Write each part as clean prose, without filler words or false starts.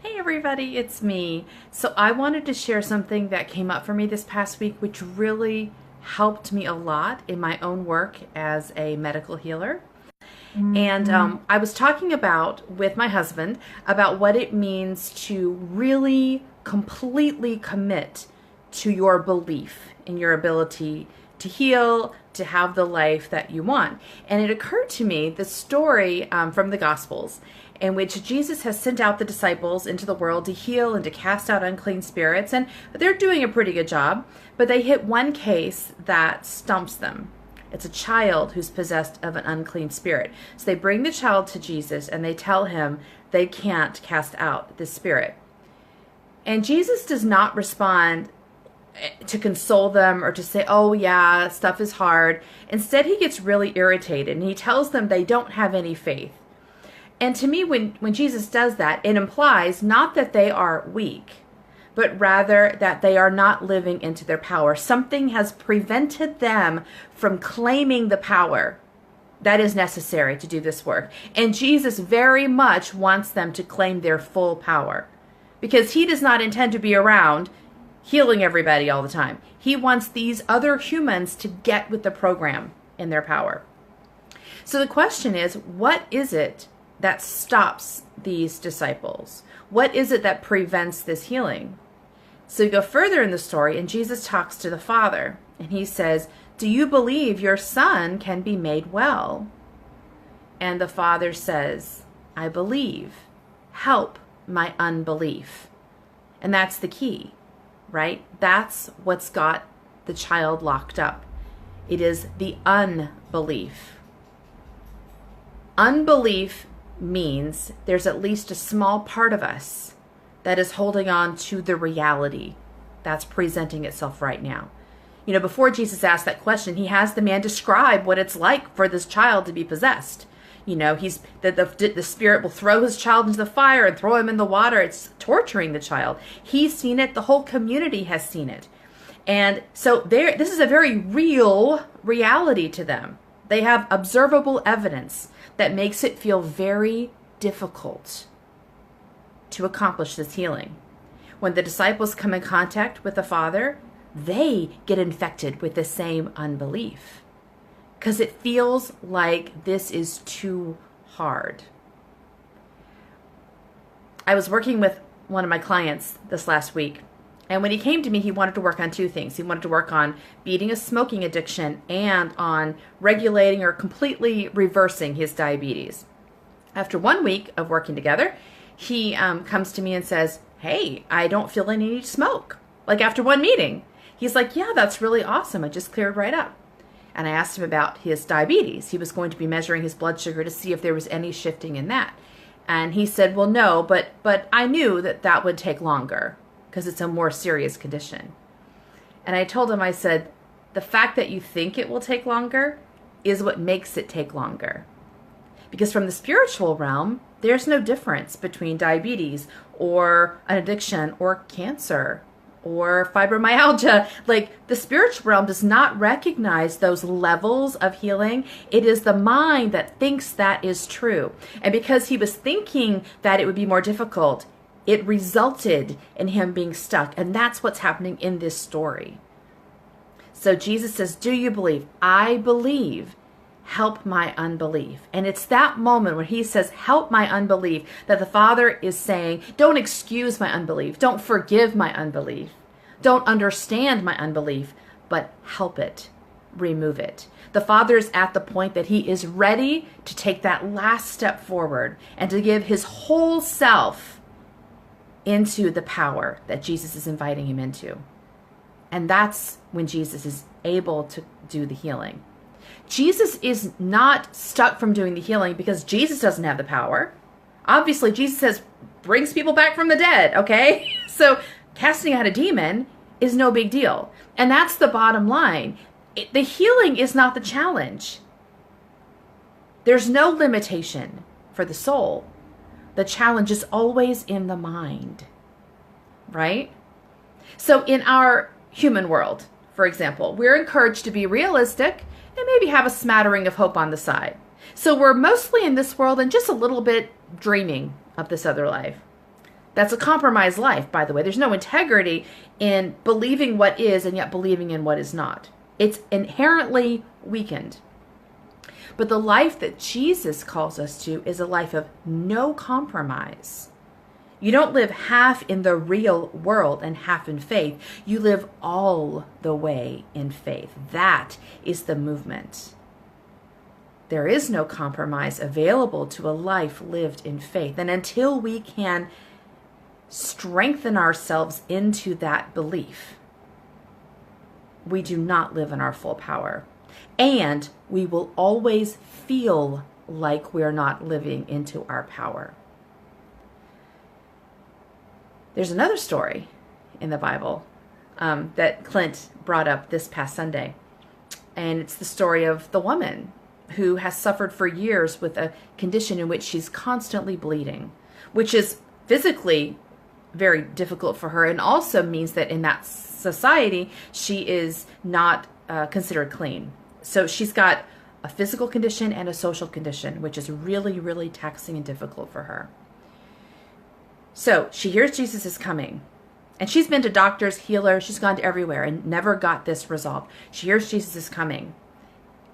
Hey everybody, it's me. So I wanted to share something that came up for me this past week, which really helped me a lot in my own work as a medical healer. And I was talking with my husband about what it means to really completely commit to your belief in your ability to heal, to have the life that you want. And it occurred to me the story from the Gospels in which Jesus has sent out the disciples into the world to heal and to cast out unclean spirits. And they're doing a pretty good job, but they hit one case that stumps them. It's a child who's possessed of an unclean spirit. So they bring the child to Jesus and they tell him they can't cast out this spirit. And Jesus does not respond to console them or to say, oh yeah, stuff is hard. Instead, he gets really irritated and he tells them they don't have any faith. And to me, when Jesus does that, it implies not that they are weak, but rather that they are not living into their power. Something has prevented them from claiming the power that is necessary to do this work. And Jesus very much wants them to claim their full power because he does not intend to be around healing everybody all the time. He wants these other humans to get with the program in their power. So the question is, what is it that stops these disciples? What is it that prevents this healing? So you go further in the story, and Jesus talks to the Father, and he says, do you believe your son can be made well? And the Father says, I believe. Help my unbelief. And that's the key, right? That's what's got the child locked up. It is the unbelief. Unbelief means there's at least a small part of us that is holding on to the reality that's presenting itself right now. You know, before Jesus asked that question, he has the man describe what it's like for this child to be possessed. You know, the spirit will throw his child into the fire and throw him in the water. It's torturing the child. He's seen it. The whole community has seen it. And so this is a very real reality to them. They have observable evidence that makes it feel very difficult to accomplish this healing. When the disciples come in contact with the Father, they get infected with the same unbelief because it feels like this is too hard. I was working with one of my clients this last week, and when he came to me, he wanted to work on two things. He wanted to work on beating a smoking addiction and on regulating or completely reversing his diabetes. After 1 week of working together, he comes to me and says, hey, I don't feel any need to smoke. Like after one meeting, he's like, yeah, that's really awesome. I just cleared right up. And I asked him about his diabetes. He was going to be measuring his blood sugar to see if there was any shifting in that. And he said, well, no, but I knew that would take longer because it's a more serious condition. And I told him, I said, the fact that you think it will take longer is what makes it take longer. Because from the spiritual realm, there's no difference between diabetes or an addiction or cancer or fibromyalgia. Like the spiritual realm does not recognize those levels of healing. It is the mind that thinks that is true. And because he was thinking that it would be more difficult, it resulted in him being stuck. And that's what's happening in this story. So Jesus says, do you believe? I believe. Help my unbelief. And it's that moment when he says, help my unbelief, that the Father is saying, don't excuse my unbelief. Don't forgive my unbelief. Don't understand my unbelief, but help it. Remove it. The Father is at the point that he is ready to take that last step forward and to give his whole self into the power that Jesus is inviting him into. And that's when Jesus is able to do the healing. Jesus is not stuck from doing the healing because Jesus doesn't have the power. Obviously, Jesus brings people back from the dead, okay? So casting out a demon is no big deal. And that's the bottom line. The healing is not the challenge. There's no limitation for the soul. The challenge is always in the mind, right? So in our human world, for example, we're encouraged to be realistic and maybe have a smattering of hope on the side. So we're mostly in this world and just a little bit dreaming of this other life. That's a compromised life, by the way. There's no integrity in believing what is and yet believing in what is not. It's inherently weakened. But the life that Jesus calls us to is a life of no compromise. You don't live half in the real world and half in faith. You live all the way in faith. That is the movement. There is no compromise available to a life lived in faith. And until we can strengthen ourselves into that belief, we do not live in our full power. And we will always feel like we're not living into our power. There's another story in the Bible that Clint brought up this past Sunday. And it's the story of the woman who has suffered for years with a condition in which she's constantly bleeding, which is physically very difficult for her and also means that in that society, she is not considered clean. So she's got a physical condition and a social condition, which is really, really taxing and difficult for her. So she hears Jesus is coming. And she's been to doctors, healers, she's gone to everywhere and never got this resolved. She hears Jesus is coming.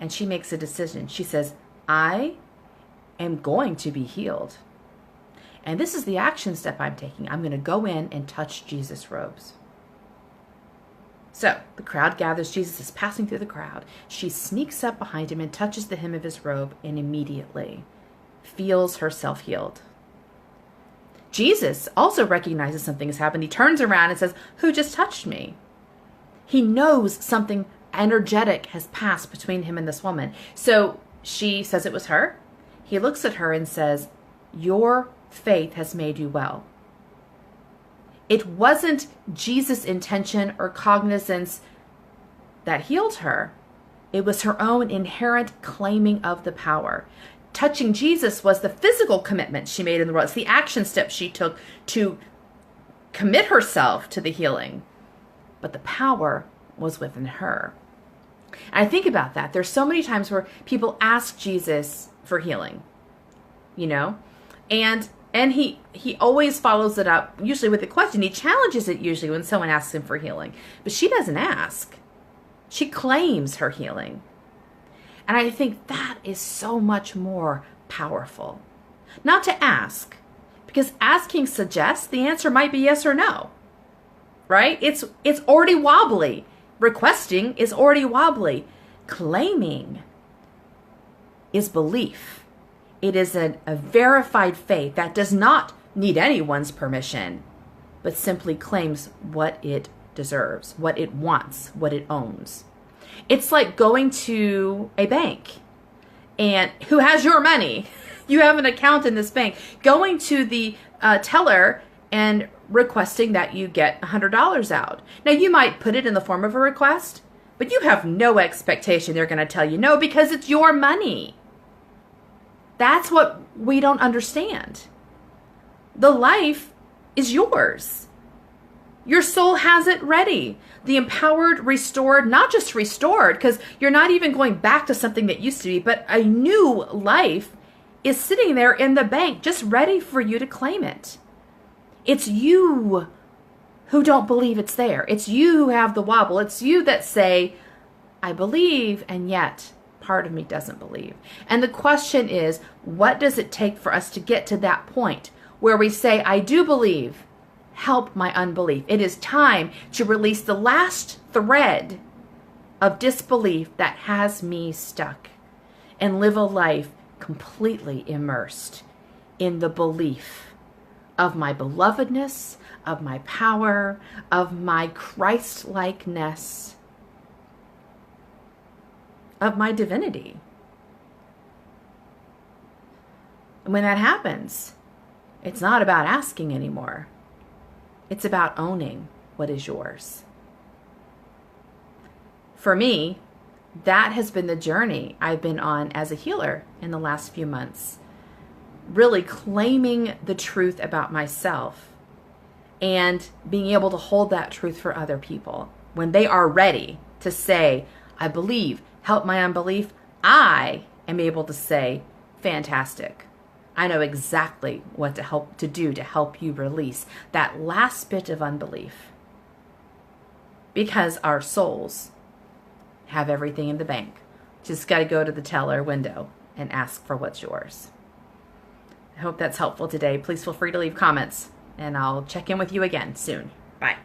And she makes a decision. She says, I am going to be healed. And this is the action step I'm taking. I'm going to go in and touch Jesus' robes. So the crowd gathers. Jesus is passing through the crowd. She sneaks up behind him and touches the hem of his robe and immediately feels herself healed. Jesus also recognizes something has happened. He turns around and says, who just touched me? He knows something energetic has passed between him and this woman. So she says it was her. He looks at her and says, your faith has made you well. It wasn't Jesus' intention or cognizance that healed her. It was her own inherent claiming of the power. Touching Jesus was the physical commitment she made in the world. It's the action step she took to commit herself to the healing. But the power was within her. And I think about that. There's so many times where people ask Jesus for healing, you know, and he always follows it up, usually with a question. He challenges it usually when someone asks him for healing. But she doesn't ask. She claims her healing. And I think that is so much more powerful. Not to ask, because asking suggests the answer might be yes or no, right? It's already wobbly. Requesting is already wobbly. Claiming is belief. It is a verified faith that does not need anyone's permission, but simply claims what it deserves, what it wants, what it owns. It's like going to a bank and who has your money? You have an account in this bank. Going to the teller and requesting that you get $100 out. Now, you might put it in the form of a request, but you have no expectation they're going to tell you no because it's your money. That's what we don't understand. The life is yours. Your soul has it ready. The empowered, restored, not just restored, because you're not even going back to something that used to be, but a new life is sitting there in the bank just ready for you to claim it. It's you who don't believe it's there. It's you who have the wobble. It's you that say, I believe, and yet part of me doesn't believe. And the question is, what does it take for us to get to that point where we say, I do believe, help my unbelief. It is time to release the last thread of disbelief that has me stuck and live a life completely immersed in the belief of my belovedness, of my power, of my Christ-likeness, of my divinity. And when that happens, it's not about asking anymore. It's about owning what is yours. For me, that has been the journey I've been on as a healer in the last few months. Really claiming the truth about myself and being able to hold that truth for other people. When they are ready to say, I believe, help my unbelief, I am able to say, fantastic. I know exactly what to do to help you release that last bit of unbelief. Because our souls have everything in the bank. Just got to go to the teller window and ask for what's yours. I hope that's helpful today. Please feel free to leave comments, and I'll check in with you again soon. Bye.